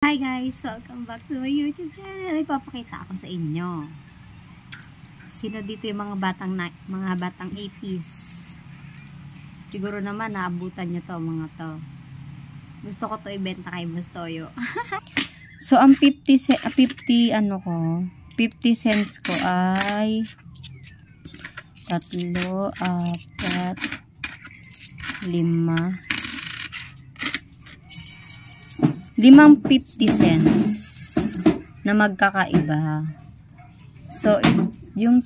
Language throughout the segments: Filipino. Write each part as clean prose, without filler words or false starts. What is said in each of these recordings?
Hi guys! Welcome back to my YouTube channel. Ipapakita ako sa inyo. Sino dito yung mga batang 80s. Siguro naman naabutan nyo to mga to. Gusto ko to ibenta kay Bustoyo. So ang 50 cents ko ay 3, 4, 5 50 cents na magkakaiba. So, yung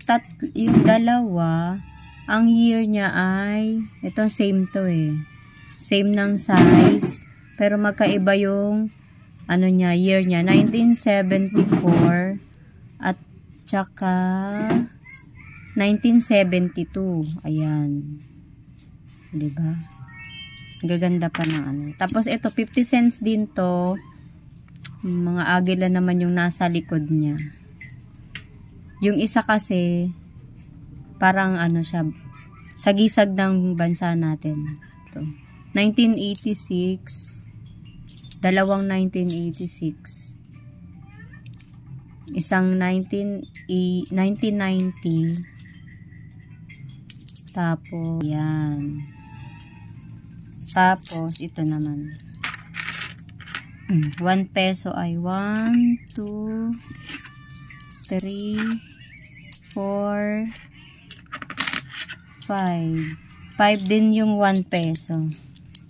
dalawa, ang year niya ay, ito same to eh. Same ng size, pero magkaiba yung, year niya, 1974 at tsaka 1972. Ayan. Diba? Gaganda pa ng Tapos ito, 50 cents din to. Mga agila naman yung nasa likod niya. Yung isa kasi, parang siya, sagisag ng bansa natin. Ito. 1986. Dalawang 1986. Isang 1990. Tapos, yan. Tapos, ito naman. 1 peso ay 1, 2, 3, 4, 5. 5 din yung 1 peso.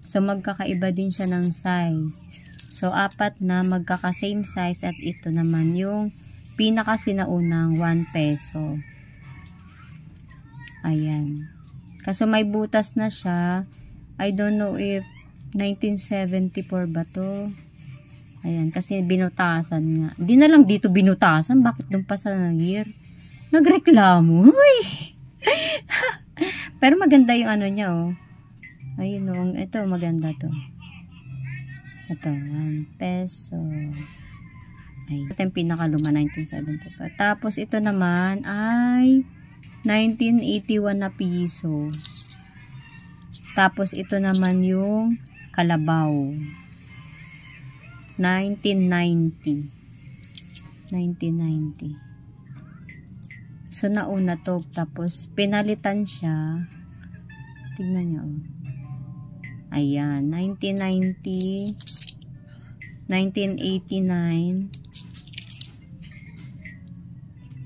So, magkakaiba din siya ng size. So, 4 na magkaka-same size at ito naman yung pinakasinaunang 1 peso. Ayan. Kaso may butas na siya. I don't know if 1974 ba to. Ayan, kasi binutasan nga. Hindi na lang dito binutasan. Bakit dun pa sa year? Nagreklamo. Uy! Pero maganda yung niya, oh. Ayun, ito maganda to. Ito, 1 peso. Ay, ito yung pinakaluma, 1974. Tapos, ito naman ay 1981 na piso. Tapos, ito naman yung kalabaw. 1990. 1990. So, nauna to. Tapos, pinalitan siya. Tignan nyo. Ayan. 1990. 1989.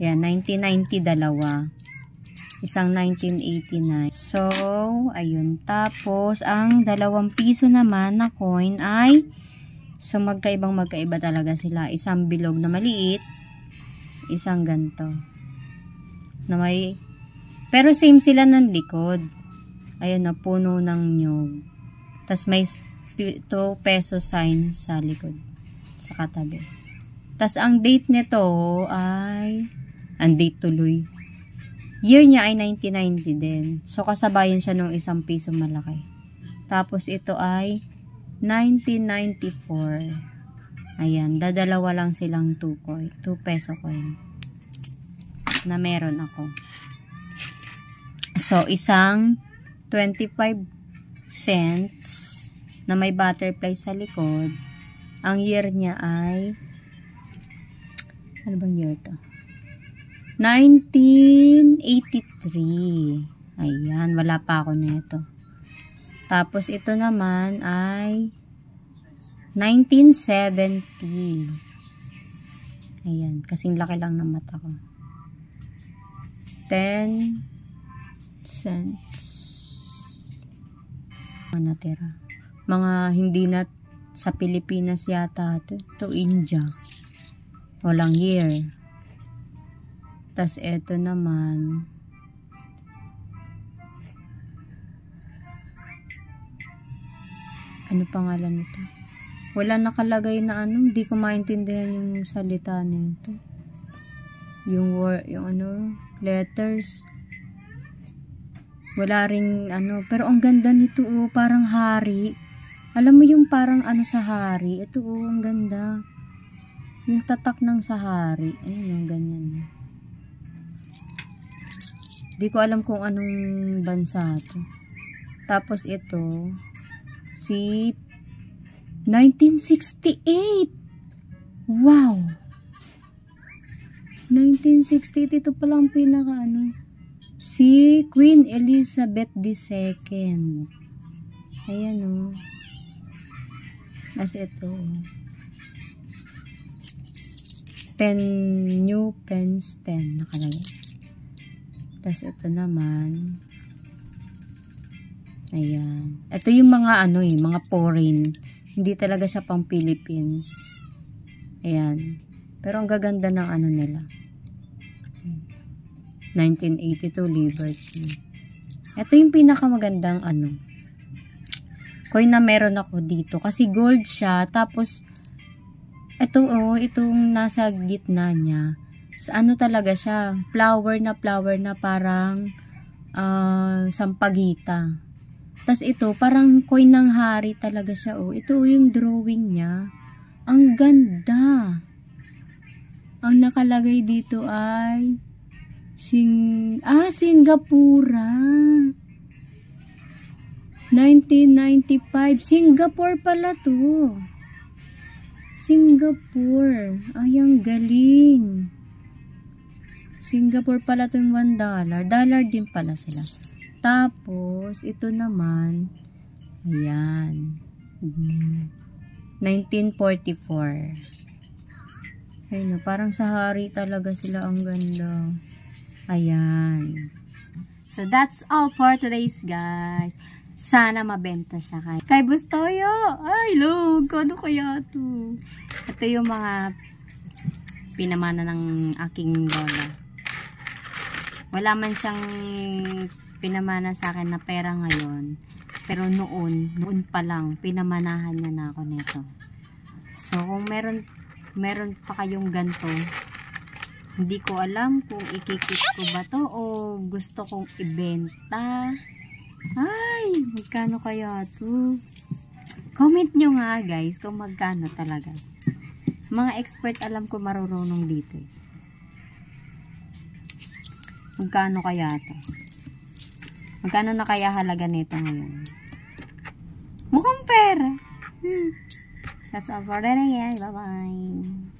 Ayan. 1990 dalawa. Isang 1989. So, ayun. Tapos, ang 2 piso naman na coin ay, so, magkaiba talaga sila. Isang bilog na maliit, isang ganto. Na may, pero same sila ng likod. Ayun na, puno ng nyog. Tapos, may 2 peso sign sa likod. Sa katabi. Tapos, ang date nito ay, ang date tuloy. Year niya ay 1990 din. So, kasabayan siya ng 1 piso malaki. Tapos, ito ay 1994. Ayan. Dadalawa lang silang 2 peso coin. Na meron ako. So, isang 25 cents na may butterfly sa likod. Ang year niya ay, ano bang year to? 1983. Ayan, wala pa ako nito. Tapos, ito naman ay 1970. Ayan, kasing laki lang ng mata ko. 10 cents. Ano natira? Mga hindi na sa Pilipinas yata ito. Ito, India. Walang year. Tas eto naman, ano pangalan nito? Wala nakalagay na hindi ko maintindihan yung salita nito. Yung word, letters. Wala ring pero ang ganda nito, parang hari. Alam mo yung parang sa hari? Ito, ang ganda. Yung tatak ng sahari. Ayun, yung ganyan. Di ko alam kung anong bansa to. Tapos ito, si 1968. Wow! 1968, ito pala ang pinaka ano. Si Queen Elizabeth II. Ayan o. As ito. New Pens 10 nakalagay. Tapos ito naman. Ayan. Ito yung mga ano mga foreign. Hindi talaga siya pang Philippines. Ayan. Pero ang gaganda ng ano nila. 1982 Liberty. Ito yung pinakamagandang ano. Coin na meron ako dito. Kasi gold siya. Tapos, ito itong nasa gitna niya. Sa ano talaga siya. Flower na parang sampagita. Tapos ito, parang coin ng hari talaga siya. Ito yung drawing niya. Ang ganda. Ang nakalagay dito ay Singapura. 1995. Singapore pala to. Singapore. Ay, ang galing. Singapore pala to yung $1. Dollar din pala sila. Tapos, ito naman. Ayan. 1944. Ayun, parang sa hari talaga sila. Ang ganda. Ayan. So, that's all for today's, guys. Sana mabenta siya kay Bustoyo. Ay, look. Ano kaya to? Ito yung mga pinamana ng aking lola. Wala man siyang pinamana sa akin na pera ngayon. Pero noon pa lang, pinamanahan niya na ako nito. So, kung meron pa kayong ganito, hindi ko alam kung ikikip ko ba to o gusto kong ibenta. Ay, magkano kaya to? Comment nyo nga guys kung magkano talaga. Mga expert alam ko marurunong dito. Magkano kaya to? Magkano na kaya halaga nito ngayon? Mukhang pera. That's all for today. Bye-bye.